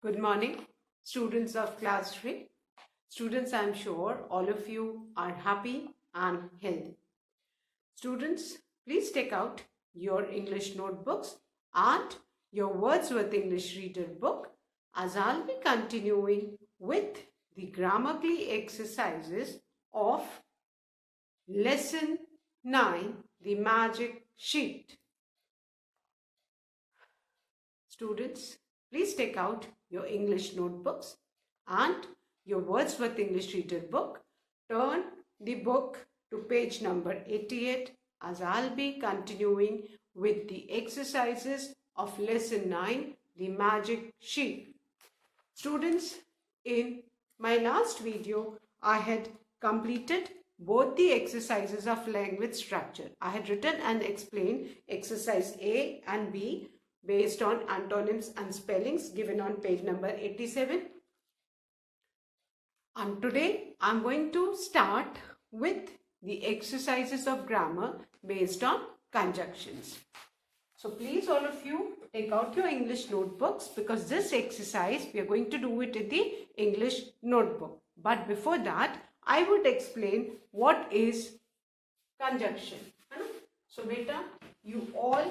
Good morning, students of class 3. Students, I am sure all of you are happy and healthy. Students, please take out your English notebooks and your Wordsworth English Reader book, as I'll be continuing with the Grammarly exercises of Lesson 9, The Magic Sheet. Students, please take out your English notebooks and your Wordsworth English Reader book. Turn the book to page number 88, as I'll be continuing with the exercises of lesson 9, the magic sheet. Students, in my last video, I had completed both the exercises of language structure. I had written and explained exercise A and B based on antonyms and spellings given on page number 87. And today I'm going to start with the exercises of grammar based on conjunctions. So please all of you take out your English notebooks, because this exercise we are going to do it in the English notebook. But before that, I would explain what is conjunction. So beta, you all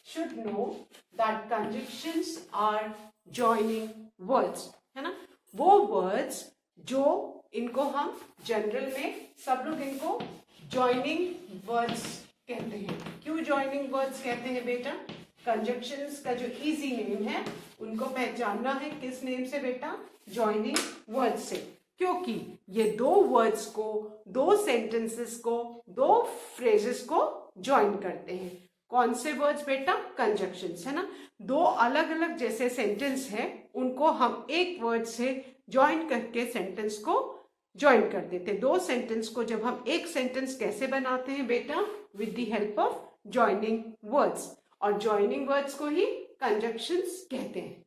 should know that conjunctions are joining words, है ना. वो words जो इनको हम general में सब लोग इनको joining words कहते हैं. क्यों joining words कहते हैं बेटा? conjunctions का जो easy name है उनको पहचानना है किस नेम से बेटा? joining words से. क्योंकि ये दो वर्ड्स को, दो सेंटेंसेस को, दो फ्रेजेस को ज्वाइन करते हैं. कौन से वर्ड्स बेटा? कंजक्शंस, है ना. दो अलग अलग जैसे सेंटेंस है उनको हम एक वर्ड से ज्वाइन करके सेंटेंस को ज्वाइन कर देते हैं. दो सेंटेंस को जब हम एक सेंटेंस कैसे बनाते हैं बेटा? With the help of joining words. और ज्वाइनिंग वर्ड्स को ही कंजक्शंस कहते हैं.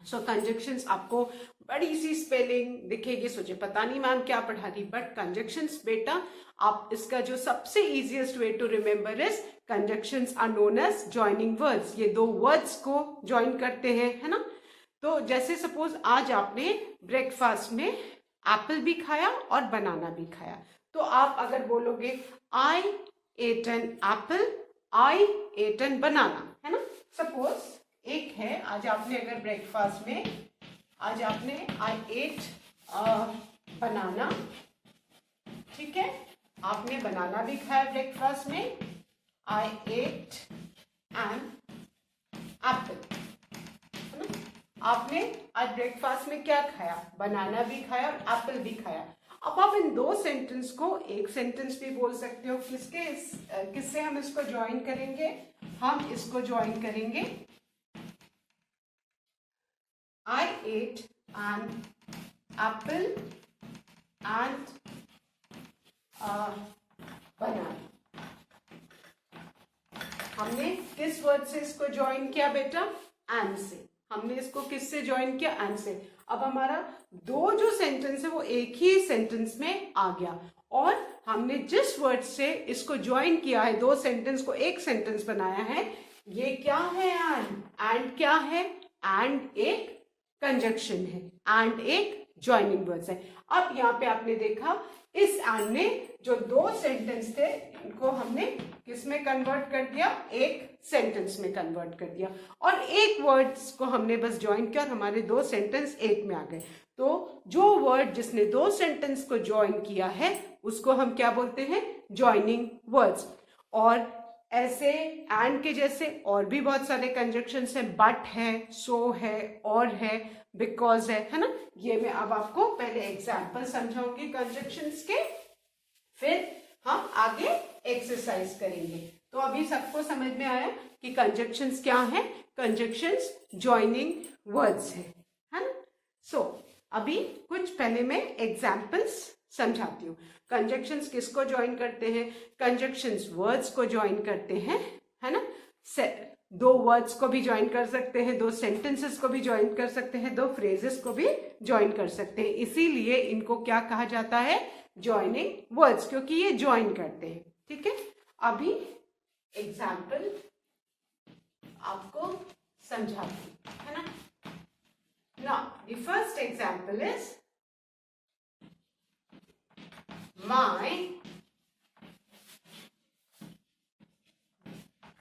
सो कंजक्शंस आपको बड़ी सी स्पेलिंग दिखेगी, सोचे पता नहीं मैम क्या पढ़ा रही, बट कंजक्शंस बेटा आप इसका जो सबसे easiest way to remember is conjunctions are known as joining words. ये दो वर्ड्स को ज्वाइन करते हैं, है ना. तो जैसे सपोज आज आपने ब्रेकफास्ट में एप्पल भी खाया और बनाना भी खाया, तो आप अगर बोलोगे आई eight an apple, I eight N बनाना, है ना. सपोज एक है, आज आपने अगर ब्रेकफास्ट में आज आपने आई एट बनाना, ठीक है, आपने बनाना भी खाया ब्रेकफास्ट में. आई एट एन एप्पल, है ना. आपने आज ब्रेकफास्ट में क्या खाया? बनाना भी खाया और एप्पल भी खाया. अब आप इन दो सेंटेंस को एक सेंटेंस भी बोल सकते हो. किससे हम इसको ज्वाइन करेंगे? हम इसको ज्वाइन करेंगे I ate an apple and banana. हमने किस वर्ड से इसको ज्वाइन किया बेटा? एंड से. हमने इसको किससे ज्वाइन किया? एंड से. अब हमारा दो जो सेंटेंस है वो एक ही सेंटेंस में आ गया, और हमने जिस वर्ड से इसको ज्वाइन किया है, दो सेंटेंस को एक सेंटेंस बनाया है, ये क्या है? एंड क्या है? एंड एक कंजक्शन है, एंड एक ज्वाइनिंग वर्ड्स है. अब यहाँ पे आपने देखा इस एंड ने जो दो सेंटेंस थे इनको हमने किस में कन्वर्ट कर दिया? एक सेंटेंस में कन्वर्ट कर दिया, और एक वर्ड्स को हमने बस ज्वाइन किया और हमारे दो सेंटेंस एक में आ गए. तो जो वर्ड जिसने दो सेंटेंस को ज्वाइन किया है उसको हम क्या बोलते हैं? Joining words. और ऐसे एंड के जैसे और भी बहुत सारे कंजक्शंस हैं. बट है, सो है, और है, बिकॉज है ना. ये मैं अब आपको पहले एग्जाम्पल समझाऊंगी कंजक्शंस के, फिर हम आगे एक्सरसाइज करेंगे. तो अभी सबको समझ में आया कि कंजक्शंस क्या है? कंजक्शंस ज्वाइनिंग वर्ड्स है ना. सो अभी कुछ पहले मैं एग्जाम्पल्स समझाती हूँ. कंजक्शंस किसको ज्वाइन करते हैं? कंजक्शंस वर्ड्स को ज्वाइन करते हैं, है ना. दो वर्ड्स को भी ज्वाइन कर सकते हैं, दो सेंटेंसेस को भी ज्वाइन कर सकते हैं, दो फ्रेजेस को भी ज्वाइन कर सकते हैं. इसीलिए इनको क्या कहा जाता है? ज्वाइनिंग वर्ड्स, क्योंकि ये ज्वाइन करते हैं. ठीक है. अभी एग्जाम्पल आपको समझाती है ना. Now the first example is my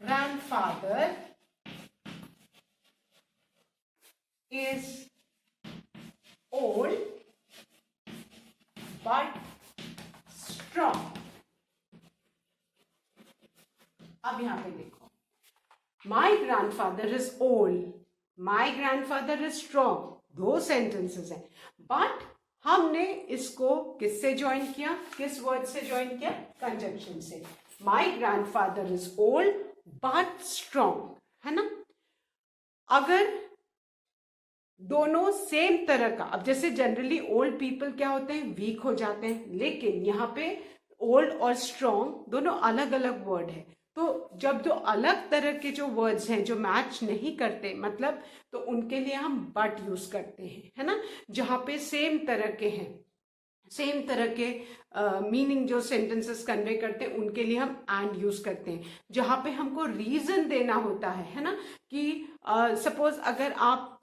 grandfather is old but strong. अब यहां पे देखो, my grandfather is old, my grandfather is strong, दो सेंटेंसेस हैं, बट हमने इसको किससे ज्वाइन किया, किस वर्ड से ज्वाइन किया, कंजंक्शन से. My grandfather is old but strong, है ना. अगर दोनों सेम तरह का, अब जैसे जनरली ओल्ड पीपल क्या होते हैं, वीक हो जाते हैं, लेकिन यहाँ पे ओल्ड और स्ट्रॉन्ग दोनों अलग अलग वर्ड है. तो जब दो अलग तरह के जो वर्ड्स हैं जो मैच नहीं करते, मतलब तो उनके लिए हम बट यूज करते हैं, है ना. जहाँ पे सेम तरह के हैं, सेम तरह के मीनिंग जो सेंटेंसेस कन्वे करते हैं, उनके लिए हम एंड यूज करते हैं. जहाँ पे हमको रीजन देना होता है ना, कि सपोज अगर आप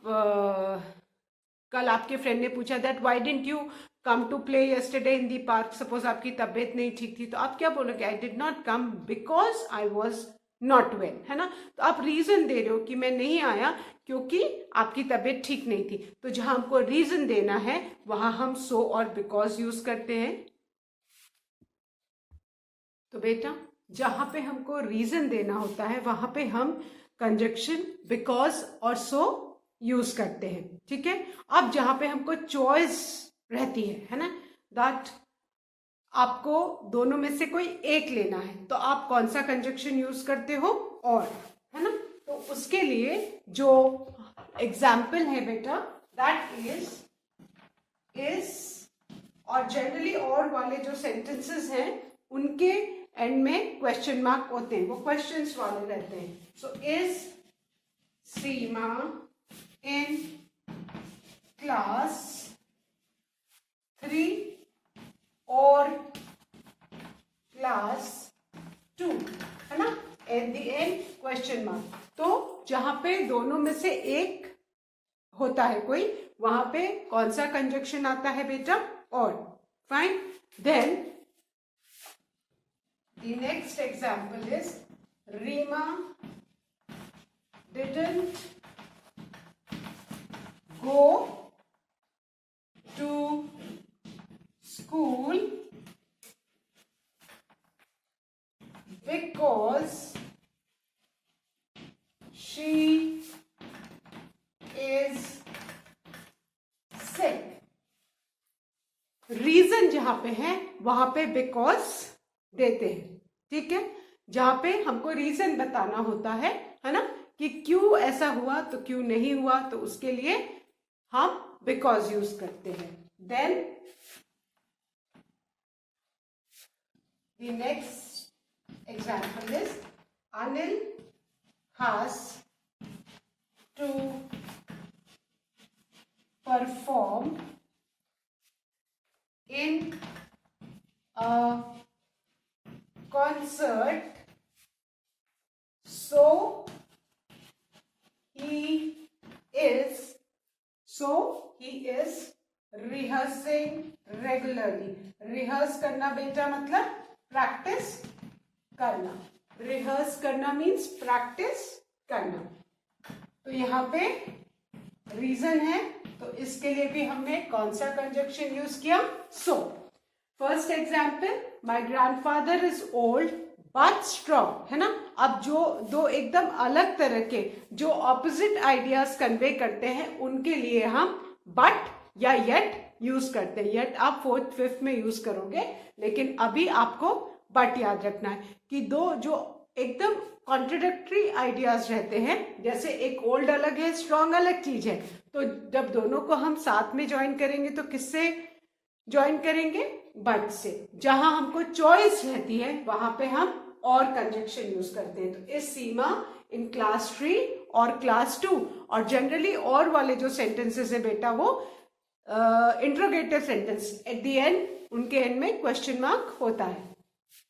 कल आपके फ्रेंड ने पूछा that why didn't you come to play yesterday in the park, suppose आपकी तबीयत नहीं ठीक थी, तो आप क्या बोलोगे, I did not come because I was not well, है ना. तो आप रीजन दे रहे हो कि मैं नहीं आया क्योंकि आपकी तबीयत ठीक नहीं थी. तो जहां हमको रीजन देना है वहां हम सो और बिकॉज यूज करते हैं. तो बेटा जहां पे हमको रीजन देना होता है वहां पे हम कंजक्शन बिकॉज और सो यूज करते हैं, ठीक है. अब जहां पे हमको चॉइस रहती है ना, दैट आपको दोनों में से कोई एक लेना है, तो आप कौन सा कंजक्शन यूज करते हो, और, है ना. तो उसके लिए जो एग्जाम्पल है बेटा, दैट इज और जनरली और वाले जो सेंटेंसेस हैं उनके एंड में क्वेश्चन मार्क होते हैं, वो क्वेश्चंस वाले रहते हैं. So is Seema in class 3 और क्लास 2, है ना. Eight the and question mark. तो जहां पे दोनों में से एक होता है कोई, वहां पे कौन सा कंजक्शन आता है बेटा, और. Fine. Then the next example is Reema didn't go to school because she is sick. Reason जहां पे है वहां पे बिकॉज देते हैं, ठीक है. जहां पे हमको रीजन बताना होता है ना, कि क्यों ऐसा हुआ तो क्यों नहीं हुआ, तो उसके लिए हम बिकॉज यूज करते हैं. देन the next example is Anil has to perform in a concert, so he is rehearsing regularly. Rehearse करना बेटा मतलब प्रैक्टिस करना. रिहर्स करना मीन्स प्रैक्टिस करना. तो यहाँ पे रीजन है, तो इसके लिए भी हमने कौन सा कंजक्शन यूज किया, so. First example, my grandfather is old but strong, है ना. अब जो दो एकदम अलग तरह के जो ऑपोजिट आइडियाज कन्वे करते हैं, उनके लिए हम बट या येट यूज करते हैं. येट आप 4th 5th में यूज करोगे, लेकिन अभी आपको बट याद रखना है कि दो जो एकदम कॉन्ट्रोडिक्टरी आइडियाज रहते हैं, जैसे एक ओल्ड अलग है, स्ट्रॉन्ग अलग चीज है, तो जब दोनों को हम साथ में ज्वाइन करेंगे तो किससे ज्वाइन करेंगे, बट से. जहां हमको चॉइस रहती है वहां पे हम और कंजक्शन यूज करते हैं. तो इस सीमा इन क्लास 3 और क्लास 2, और जनरली और वाले जो सेंटेंसेस है बेटा वो interrogative sentence, at the end उनके एंड में क्वेश्चन मार्क होता है.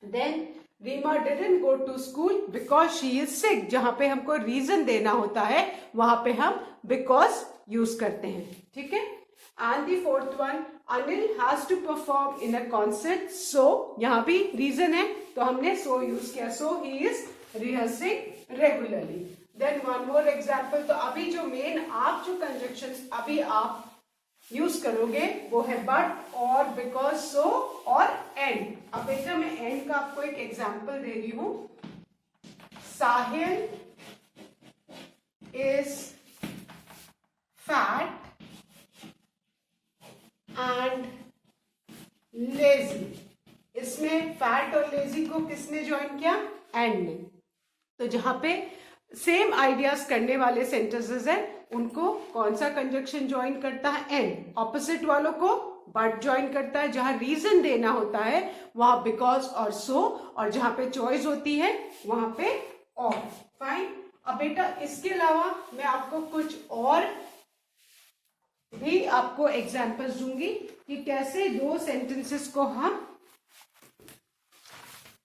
Then Reema didn't go to school because she is sick. जहां पे हमको रीजन देना होता है वहां पे हम बिकॉज यूज करते हैं, ठीक है। And the fourth one, Anil has to perform in a concert, so यहाँ भी रीजन है तो हमने सो यूज किया, so he is rehearsing regularly. Then one more example, तो अभी जो मेन आप जो कंजक्शंस अभी आप यूज करोगे वो है बट, और, बिकॉज, सो और एंड। अब बेटा मैं एंड का आपको एक एग्जाम्पल दे रही हूं। साहिल इज फैट एंड लेजी। इसमें फैट और लेजी को किसने ज्वाइन किया? एंड ने। तो जहां पे सेम आइडियाज करने वाले सेंटेंसेस है उनको कौन सा कंजक्शन ज्वाइन करता है? एंड। ऑपोजिट वालों को बट ज्वाइन करता है। जहां रीजन देना होता है वहां बिकॉज और सो, और जहां पे चॉइस होती है वहां पे और। फाइन। अब बेटा इसके अलावा मैं आपको कुछ और भी आपको एग्जाम्पल्स दूंगी कि कैसे दो सेंटेंसेस को हम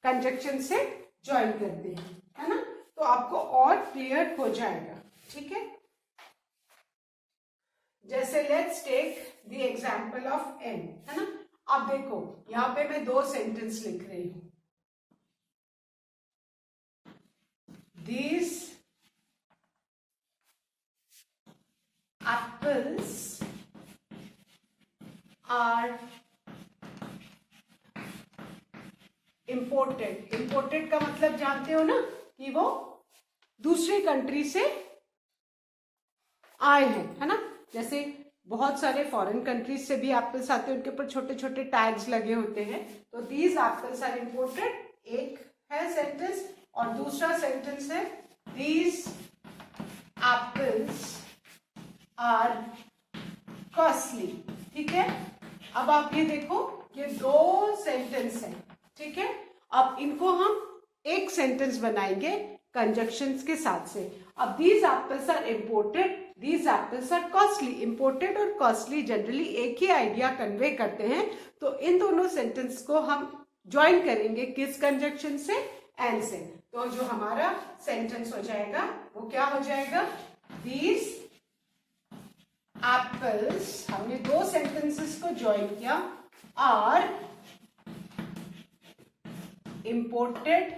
कंजक्शन से ज्वाइन करते हैं, है ना। तो आपको और क्लियर हो जाएगा, ठीक है। जैसे let's take the example of and, है ना। अब देखो यहां पे मैं दो सेंटेंस लिख रही हूं। These apples are imported। imported का मतलब जानते हो ना कि वो दूसरी कंट्री से आए हैं, है ना। जैसे बहुत सारे फॉरेन कंट्रीज से भी एप्पल्स आते हैं, उनके ऊपर छोटे छोटे टैग्स लगे होते हैं। तो दीज एप्पल्स आर इंपोर्टेड, एक है सेंटेंस, और दूसरा सेंटेंस है दीज एप्पल्स आर कॉस्टली, ठीक है। अब आप ये देखो ये दो सेंटेंस है, ठीक है। अब इनको हम एक सेंटेंस बनाएंगे कंजक्शंस के साथ से। अब these apples are imported, these apples are costly. Imported और कॉस्टली जनरली एक ही आइडिया कन्वे करते हैं, तो इन दोनों सेंटेंस को हम ज्वाइन करेंगे किस कंजक्शन से? एंड से। तो जो हमारा सेंटेंस हो जाएगा वो क्या हो जाएगा? दीज एप्पल्स, हमने दो सेंटेंसेस को ज्वाइन किया, आर इंपोर्टेड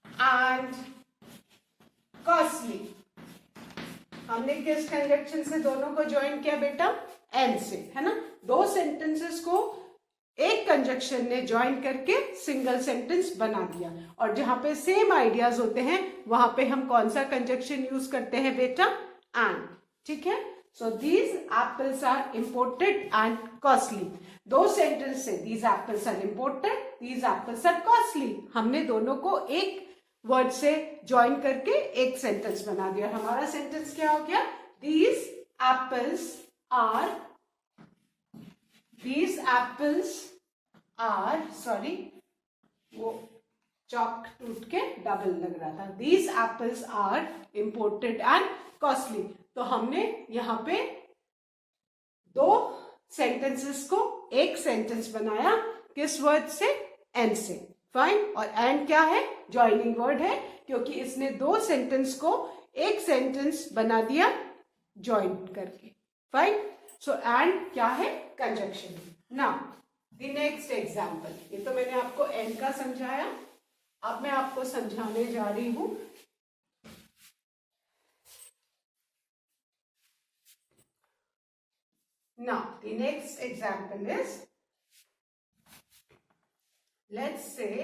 एंड कॉस्टली। हमने किस कंजक्शन से दोनों को ज्वाइन किया बेटा? एंड से, है ना। दो सेंटेंसेस को एक कंजक्शन ने ज्वाइन करके सिंगल सेंटेंस बना दिया, और जहां पे सेम आइडियाज होते हैं वहां पे हम कौन सा कंजक्शन यूज करते हैं बेटा? एंड, ठीक है। So these apples are imported and costly. दो सेंटेंस से these apples are imported, these apples are costly, हमने दोनों को एक वर्ड से ज्वाइन करके एक सेंटेंस बना दिया। हमारा सेंटेंस क्या हो गया? These apples are, these apples are, sorry वो चॉक टूट के डबल लग रहा था। these apples are imported and costly। तो हमने यहाँ पे दो सेंटेंसेस को एक सेंटेंस बनाया, किस वर्ड से? एंड से। फाइन। और एंड क्या है? ज्वाइनिंग वर्ड है, क्योंकि इसने दो सेंटेंस को एक सेंटेंस बना दिया ज्वाइन करके। फाइन। सो एंड क्या है? Conjunction. Now the next example, ये तो मैंने आपको एंड का समझाया, अब मैं आपको समझाने जा रही हूं now the next example is, let's say,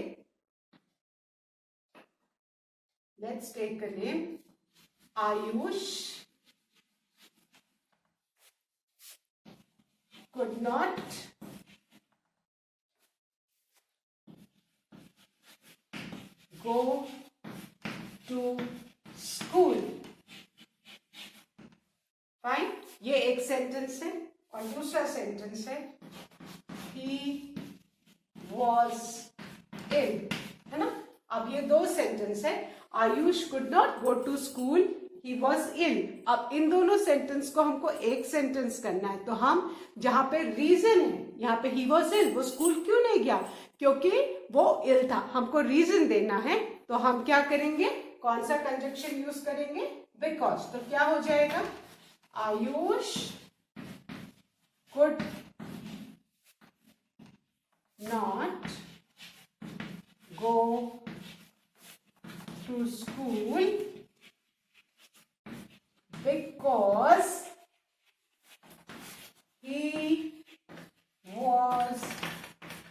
let's take a name, Ayush could not go to school। Fine. ये एक सेंटेंस है, और दूसरा सेंटेंस है he was ill, है ना। अब ये दो सेंटेंस है। Ayush could not go to school, he was ill. अब इन दोनों सेंटेंस को हमको एक सेंटेंस करना है, तो हम जहां पे रीजन है, यहाँ पे ही वॉज इल, वो स्कूल क्यों नहीं गया? क्योंकि वो इल था, हमको रीजन देना है, तो हम क्या करेंगे, कौन सा कंजक्शन यूज करेंगे, बिकॉज। तो क्या हो जाएगा, Ayush could not go to school because he was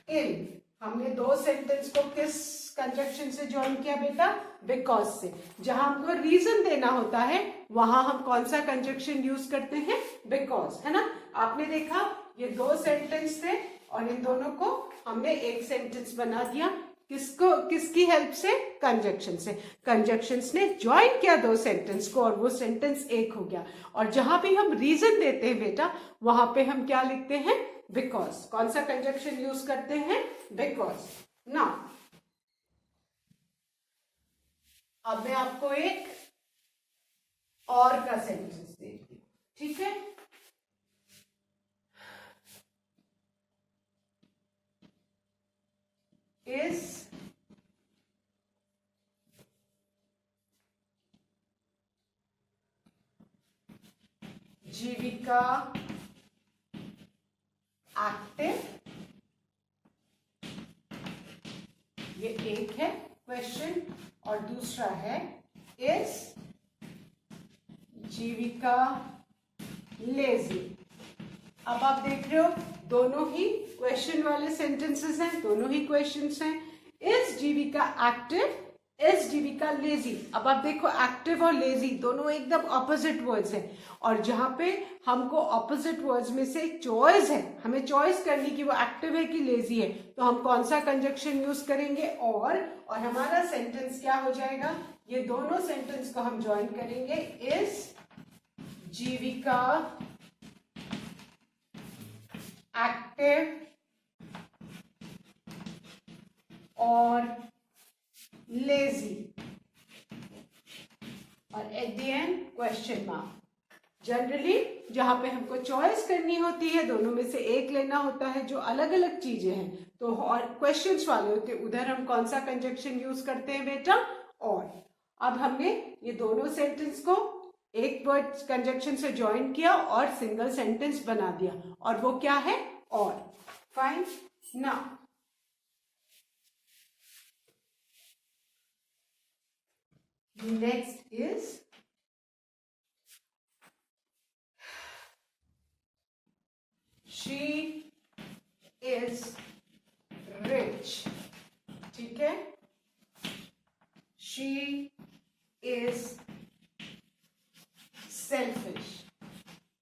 ill। हमने दो सेंटेंस को किस कंजक्शन से ज्वाइन किया बेटा, बिकॉज से। जहां हमको रीजन देना होता है वहां हम कौन सा कंजक्शन यूज करते हैं, बिकॉज, है ना। आपने देखा ये दो सेंटेंस थे और इन दोनों को हमने एक सेंटेंस बना दिया, किसको, किसकी हेल्प से, कंजक्शन से। कंजक्शंस ने ज्वाइन किया दो सेंटेंस को और वो सेंटेंस एक हो गया। और जहां भी हम रीजन देते हैं बेटा वहां पे हम क्या लिखते हैं, बिकॉज। कौन सा कंजक्शन यूज करते हैं, बिकॉज। ना अब मैं आपको एक और का सेंटेंस देती हूं, ठीक है। इस जीविका एक्टिव, ये एक है क्वेश्चन, और दूसरा है इस जीविका लेजी। अब आप देख रहे हो दोनों ही क्वेश्चन वाले सेंटेंसेस हैं, दोनों ही क्वेश्चंस हैं। इस जीविका एक्टिव, इस जीविका लेजी। अब आप देखो एक्टिव और लेजी दोनों एकदम ऑपोजिट वर्ड्स हैं, और जहां पे हमको ऑपोजिट वर्ड्स में से चॉइस है, हमें चॉइस करनी कि वो एक्टिव है कि लेजी है, तो हम कौन सा कंजक्शन यूज करेंगे, और हमारा सेंटेंस क्या हो जाएगा, ये दोनों सेंटेंस को हम ज्वाइन करेंगे, इस जीविका एक्टिव और लेजी, और eight the and question mark. Generally जहां पे हमको चॉइस करनी होती है, दोनों में से एक लेना होता है, जो अलग अलग चीजें हैं, तो और क्वेश्चंस वाले होते हैं, उधर हम कौन सा कंजक्शन यूज करते हैं बेटा, और। अब हमने ये दोनों सेंटेंस को एक वर्ड कंजक्शन से ज्वाइन किया और सिंगल सेंटेंस बना दिया, और वो क्या है, और। Fine. Now next is she is rich, ठीक है। she is selfish।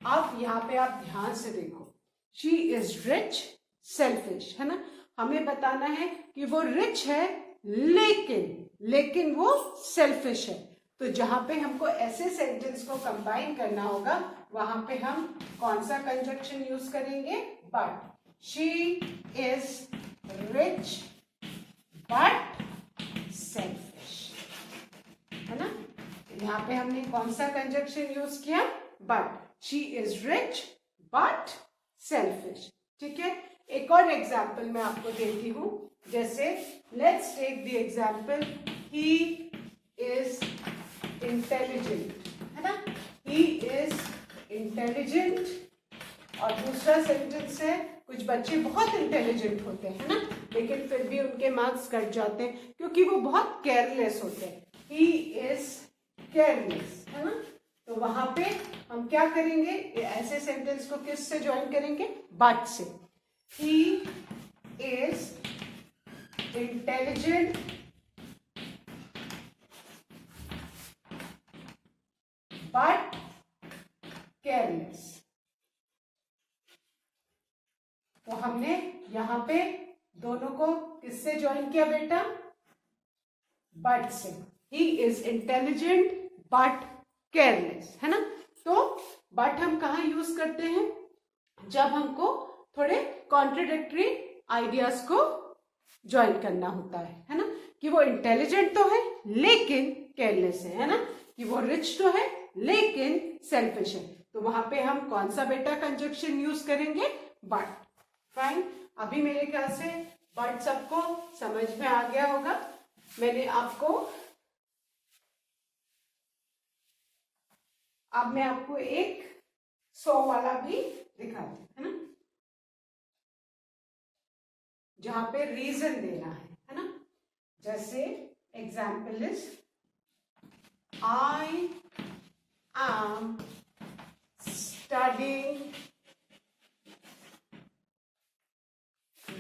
अब यहां पे आप ध्यान से देखो, she is rich, selfish, है ना। हमें बताना है कि वो रिच है लेकिन वो सेल्फिश है। तो जहां पे हमको ऐसे सेंटेंस को कंबाइन करना होगा वहां पे हम कौन सा कंजक्शन यूज करेंगे, but. She is rich but selfish, है ना। यहाँ पे हमने कौन सा कंजक्शन यूज किया, but. She is rich but selfish, ठीक है। एक और एग्जाम्पल मैं आपको देती हूं, जैसे let's take the example, he is intelligent, है ना। ही इज इंटेलिजेंट, और दूसरा सेंटेंस है कुछ बच्चे बहुत इंटेलिजेंट होते हैं, है ना, लेकिन फिर भी उनके मार्क्स कट जाते हैं क्योंकि वो बहुत केयरलेस होते हैं। ही इज केयरलेस, है ना। तो वहां पे हम क्या करेंगे, ऐसे सेंटेंस को किस से ज्वाइन करेंगे, बट से। ही इज इंटेलिजेंट बट केयरलेस। तो हमने यहां पे दोनों को किससे ज्वाइन किया बेटा, बट से। ही इज इंटेलिजेंट बट केयरलेस, है ना। तो बट हम कहां यूज करते हैं, जब हमको थोड़े कॉन्ट्रडिक्टरी आइडियाज को ज्वाइन करना होता है ना, कि वो इंटेलिजेंट तो है लेकिन केयरलेस है ना, कि वो रिच तो है लेकिन सेल्फिश है। तो वहां पे हम कौन सा बेटा कंजक्शन यूज करेंगे, बट। फाइन। अभी मेरे ख्याल से बट सबको समझ में आ गया होगा। मैंने आपको अब मैं आपको एक 100 वाला भी दिखाती हूँ, है ना, जहां पे रीजन देना है ना। जैसे example is I am studying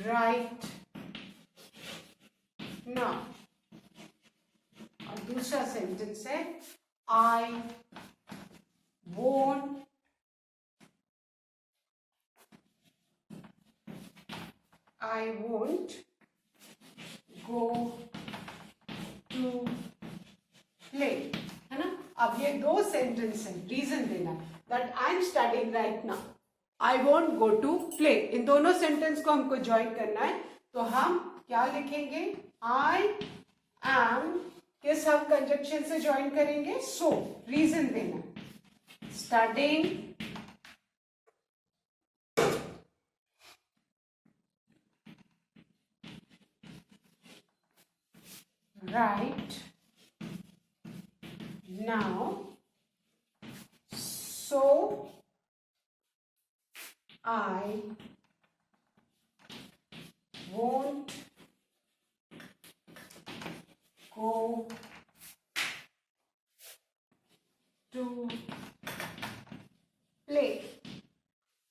right now. और दूसरा सेंटेंस है आई won't go to play, है ना। अब ये दो सेंटेंस है, रीजन देना that I am studying right now, I won't go to play. इन दोनों सेंटेंस को हमको ज्वाइन करना है, तो हम क्या लिखेंगे, आई एम के सब कंजक्शन से ज्वाइन करेंगे, सो रीजन देना, studying right now, so I won't go to play.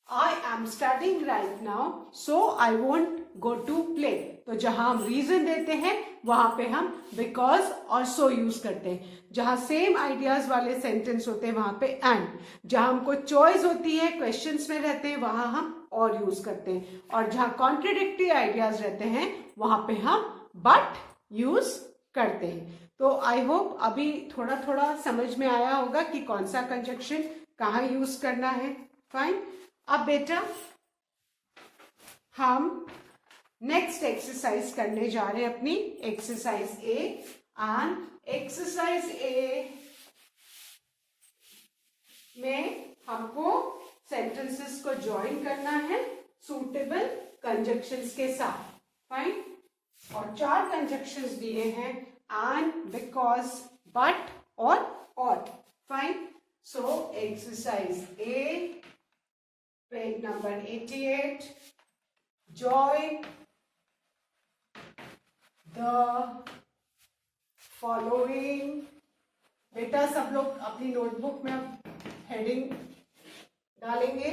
I am studying right now, so I won't go to play. तो जहां हम रीजन देते हैं वहां पे हम बिकॉज और सो यूज करते हैं। जहां सेम आइडियाज वाले सेंटेंस होते हैं वहां पे एंड, जहां हमको चॉइस होती है क्वेश्चंस में रहते हैं वहां हम और यूज करते हैं, और जहां कॉन्ट्रडिक्टरी आइडियाज रहते हैं वहां पे हम बट यूज करते हैं। तो आई होप अभी थोड़ा थोड़ा समझ में आया होगा कि कौन सा कंजक्शन कहाँ यूज करना है। फाइन। अब बेटा हम नेक्स्ट एक्सरसाइज करने जा रहे हैं, अपनी एक्सरसाइज ए। एंड एक्सरसाइज ए में हमको सेंटेंसेस को ज्वाइन करना है सूटेबल कंजक्शंस के साथ। फाइन। और 4 कंजक्शंस दिए हैं, एंड, बिकॉज, बट और। Fine. So exercise A, page number 88, join the following। बेटा सब लोग अपनी नोटबुक में हेडिंग डालेंगे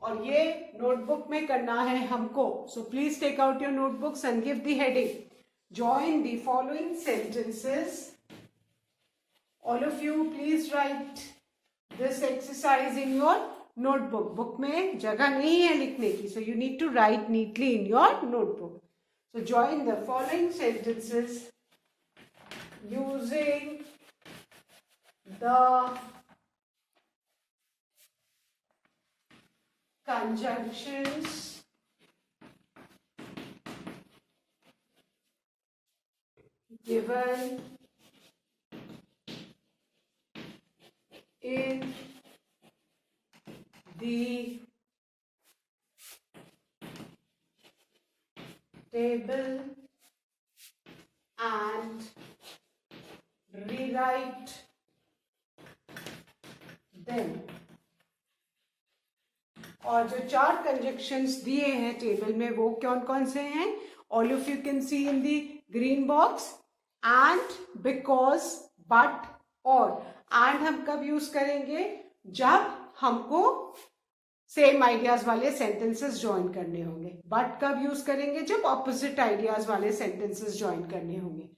और ये नोटबुक में करना है हमको। So please take out your notebooks and give the heading. Join the following sentences. All of you please write this exercise in your notebook. Book में जगह नहीं है लिखने की, so you need to write neatly in your notebook. So join the following sentences using the conjunctions given in the table and rewrite them। और जो 4 conjunctions दिए हैं टेबल में वो कौन कौन से हैं? All of you can see in the green box. And, because, but, और। एंड हम कब यूज करेंगे? जब हमको सेम आइडियाज वाले सेंटेंसेस ज्वाइन करने होंगे। बट कब यूज करेंगे? जब ऑपोजिट आइडियाज वाले सेंटेंसेस ज्वाइन करने होंगे।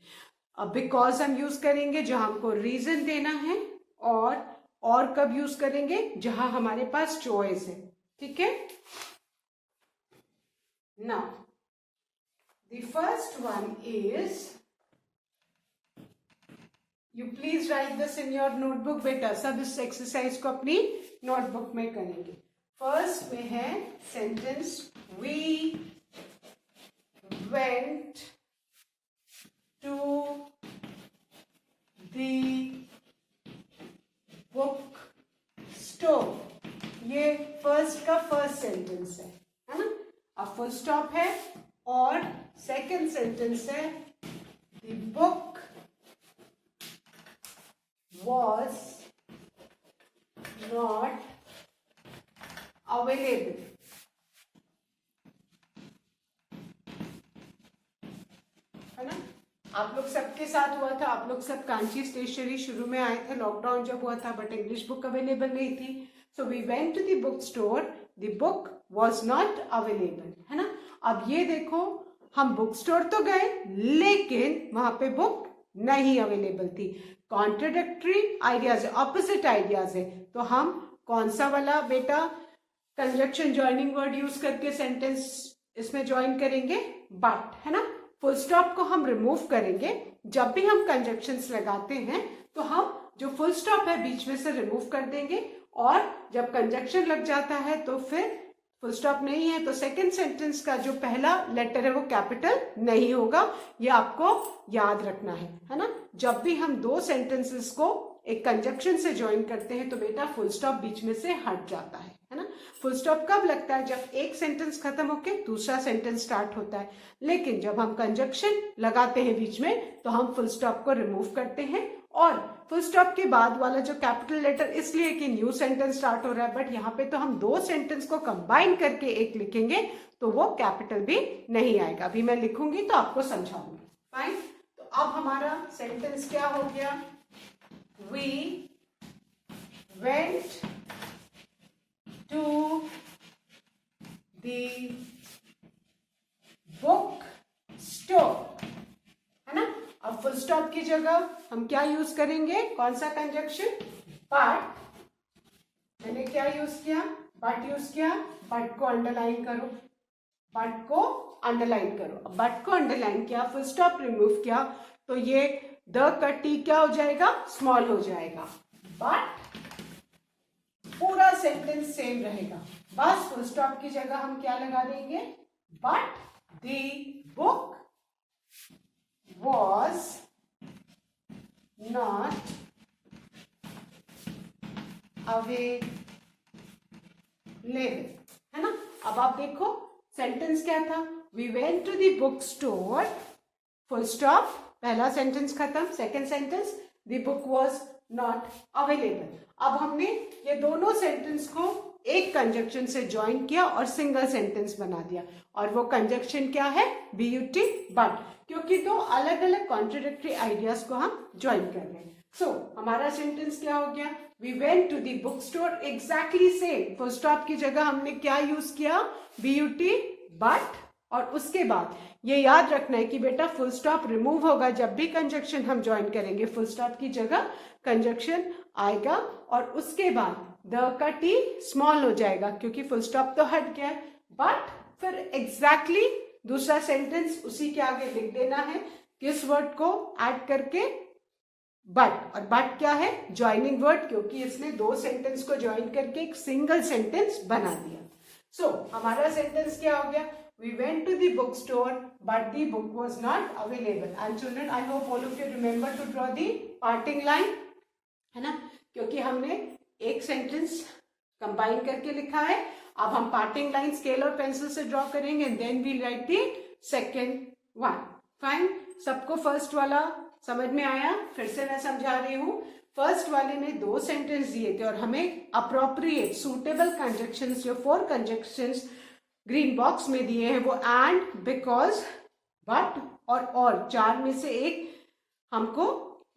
अब बिकॉज हम यूज करेंगे जहां हमको रीजन देना है, और कब यूज करेंगे? जहां हमारे पास चॉइस है। ठीक है। Now the first one is, you please write this in your notebook. बेटा सब इस एक्सरसाइज को अपनी नोटबुक में करेंगे। फर्स्ट में है sentence, we went to the book store. ये फर्स्ट का फर्स्ट सेंटेंस है ना। अब फुल स्टॉप है और सेकेंड सेंटेंस है the book was not available. है ना, आप लोग सबके साथ हुआ था, आप लोग सब कांची स्टेशनरी शुरू में आए थे लॉकडाउन जब हुआ था, बट इंग्लिश बुक अवेलेबल नहीं थी। So we went to the book store, the book was not available. है ना, अब ये देखो, हम बुक स्टोर तो गए लेकिन वहां पे बुक नहीं अवेलेबल थी। कॉन्ट्रोडिक्टरी आइडियाज है, ऑपोजिट आइडियाज है, तो हम कौन सा वाला बेटा कंजक्शन ज्वाइनिंग वर्ड यूज करके सेंटेंस इसमें ज्वाइन करेंगे? बट। है ना, फुल स्टॉप को हम रिमूव करेंगे। जब भी हम कंजक्शंस लगाते हैं तो हम जो फुल स्टॉप है बीच में से रिमूव कर देंगे, और जब कंजक्शन लग जाता है तो फिर फुल स्टॉप नहीं है तो सेकंड सेंटेंस का जो पहला लेटर है वो कैपिटल नहीं होगा। ये आपको याद रखना है ना। जब भी हम दो सेंटेंसेस को एक कंजक्शन से ज्वाइन करते हैं तो बेटा फुल स्टॉप बीच में से हट जाता है ना। फुल स्टॉप कब लगता है? जब एक सेंटेंस खत्म होके दूसरा सेंटेंस स्टार्ट होता है। लेकिन जब हम कंजक्शन लगाते हैं बीच में तो हम फुल स्टॉप को रिमूव करते हैं, और फुल स्टॉप के बाद वाला जो कैपिटल लेटर इसलिए कि न्यू सेंटेंस स्टार्ट हो रहा है, बट यहाँ पे तो हम दो सेंटेंस को कंबाइन करके एक लिखेंगे तो वो कैपिटल भी नहीं आएगा। अभी मैं लिखूंगी तो आपको समझाऊंगी। फाइन, तो अब हमारा सेंटेंस क्या हो गया? We went to the book store. है ना, अब फुल स्टॉप की जगह हम क्या यूज करेंगे? कौन सा कंजक्शन? बट। मैंने क्या यूज किया? बट यूज किया। बट को अंडरलाइन करो, बट को अंडरलाइन करो। बट को अंडरलाइन किया, फुल स्टॉप रिमूव किया, तो ये द का टी क्या हो जाएगा? स्मॉल हो जाएगा। बट पूरा सेंटेंस सेम रहेगा, बस फुल स्टॉप की जगह हम क्या लगा देंगे? But the book was not available। है ना, अब आप देखो सेंटेंस क्या था? We went to the bookstore, full stop, पहला सेंटेंस खत्म। Second sentence the book was not available। अब हमने ये दोनों सेंटेंस को एक कंजक्शन से ज्वाइन किया और सिंगल सेंटेंस बना दिया, और वो कंजक्शन क्या है? BUT, बट, क्योंकि दो अलग अलग कॉन्ट्रोडिक्टरी आइडियाज को हम ज्वाइन कर रहे हैं। सो हमारा सेंटेंस क्या हो गया? We went to the book store, exactly same. Full stop की जगह हमने क्या यूज किया? BUT, बट, और उसके बाद ये याद रखना है कि बेटा फुल स्टॉप रिमूव होगा जब भी कंजक्शन हम ज्वाइन करेंगे। फुल स्टॉप की जगह कंजक्शन आएगा और उसके बाद द का टी स्मॉल हो जाएगा क्योंकि फुल स्टॉप तो हट गया। बट फिर एग्जैक्टली दूसरा सेंटेंस उसी के आगे लिख देना है, किस वर्ड को ऐड करके? बट। और बट क्या है? ज्वाइनिंग वर्ड, क्योंकि इसने दो सेंटेंस को ज्वाइन करके एक सिंगल सेंटेंस बना दिया। सो हमारा सेंटेंस क्या हो गया? We went to the bookstore, but the book was not available. And children, I hope all of you remember to draw the parting line, है ना, क्योंकि हमने एक सेंटेंस कंबाइन करके लिखा है। अब हम पार्टिंग लाइन स्केल और पेंसिल से ड्रॉ करेंगे, then we write the second one. Fine, सबको फर्स्ट वाला समझ में आया? फिर से मैं समझा रही हूँ। फर्स्ट वाले में दो सेंटेंस दिए थे और हमें अप्रोप्रिएट सुटेबल कंजक्शंस, जो 4 कंजक्शंस ग्रीन बॉक्स में दिए हैं वो एंड, बिकॉज, बट और 4 में से एक हमको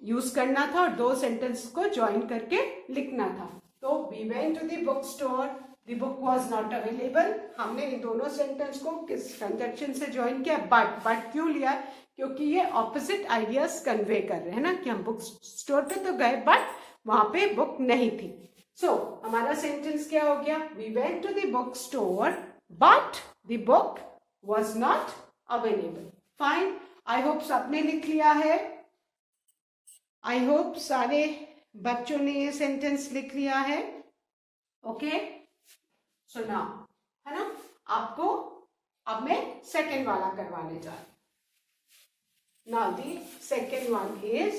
यूज करना था और दो सेंटेंस को ज्वाइन करके लिखना था। तो we went to the book store, the book was not available. हमने इन दोनों सेंटेंस को किस कंजक्शन से ज्वाइन किया? बट क्यों लिया? क्योंकि ये ऑपोजिट आइडियाज कन्वे कर रहे हैं ना, कि हम बुक स्टोर पे तो गए बट वहां पे बुक नहीं थी। सो हमारा सेंटेंस क्या हो गया? We went to the book store but the book was not available। Fine, I hope सबने लिख लिया है। I hope सारे बच्चों ने ये सेंटेंस लिख लिया है। ओके, सो नाउ, है ना, आपको अब मैं सेकेंड वाला करवाने जा रही हूं। Now the second one is,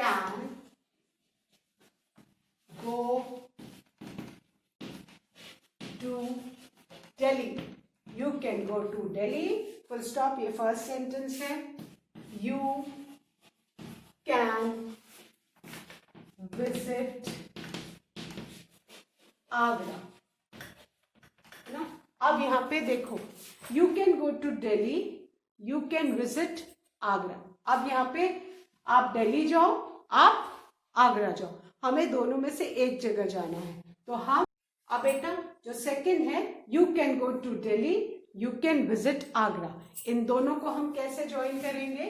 can go to Delhi. You can go to Delhi. Full stop. ये फर्स्ट सेंटेंस है. You can visit Agra. ना, अब यहाँ पे देखो, you can go to Delhi, you can visit Agra. अब यहाँ पे आप दिल्ली जाओ, आप आगरा जाओ, हमें दोनों में से एक जगह जाना है. तो हम अब बेटा जो सेकंड है, you can go to Delhi, you can visit Agra, इन दोनों को हम कैसे ज्वाइन करेंगे?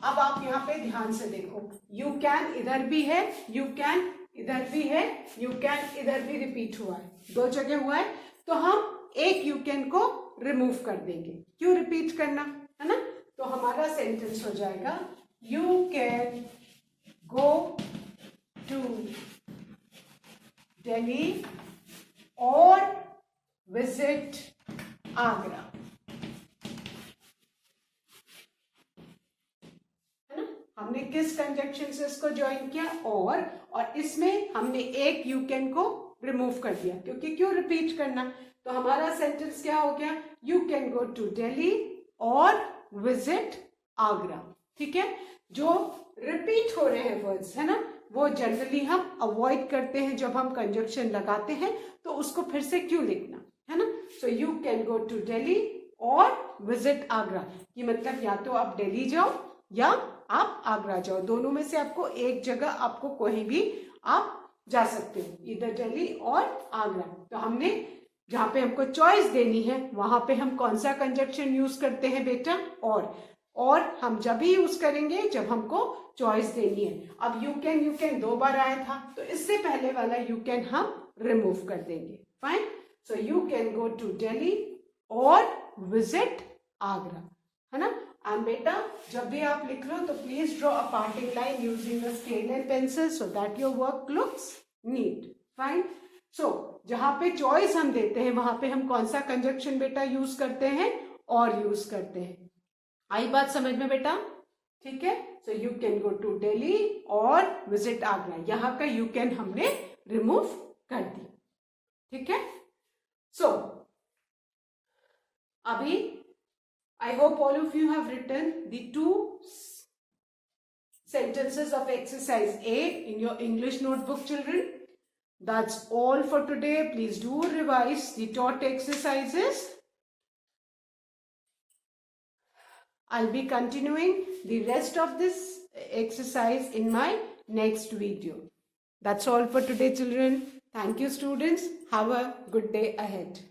अब आप यहाँ पे ध्यान से देखो, यू कैन इधर भी है, यू कैन इधर भी है, यू कैन इधर भी रिपीट हुआ है, दो जगह हुआ है. तो हम एक यू कैन को रिमूव कर देंगे. क्यों रिपीट करना, है ना? तो हमारा सेंटेंस हो जाएगा, you can go to Delhi और विजिट आगरा. है ना? हमने किस कंजक्शन से इसको ज्वाइन किया? और इसमें हमने एक यू कैन को रिमूव कर दिया, क्योंकि क्यों रिपीट करना. तो हमारा सेंटेंस क्या हो गया? You can go to Delhi और विजिट आगरा. ठीक है? जो रिपीट हो रहे हैं वर्ड्स, है ना, वो जनरली हम अवॉइड करते हैं जब हम कंजक्शन लगाते हैं. तो उसको फिर से क्यों लिखना, है ना? So you can go to Delhi और विजिट आगरा. ये मतलब या तो आप दिल्ली जाओ या आप आगरा जाओ, दोनों में से आपको एक जगह, आपको कोई भी आप जा सकते हो, इधर दिल्ली और आगरा. तो हमने जहां पे हमको चॉइस देनी है वहां पे हम कौन सा कंजक्शन यूज करते हैं बेटा? और हम जब भी यूज करेंगे जब हमको चॉइस देनी है. अब यू कैन दो बार आया था, तो इससे पहले वाला यू कैन हम रिमूव कर देंगे. Fine. So you can go to Delhi और विजिट आगरा, है ना? एंड बेटा जब भी आप लिख लो तो please draw a parting line using the scale and pencil so that your work looks neat. Fine. So जहां पे चॉइस हम देते हैं वहां पे हम कौन सा कंजक्शन बेटा यूज करते हैं? और यूज करते हैं. आई बात समझ में बेटा? ठीक है. So you can go to Delhi और विजिट आगरा, यहाँ का यू कैन हमने रिमूव कर दिया. ठीक है. सो अभी I hope all of you have written the two sentences of exercise A in your English notebook, children. That's all for today. Please do revise the taught exercises. I'll be continuing the rest of this exercise in my next video. That's all for today, children. Thank you, students. Have a good day ahead.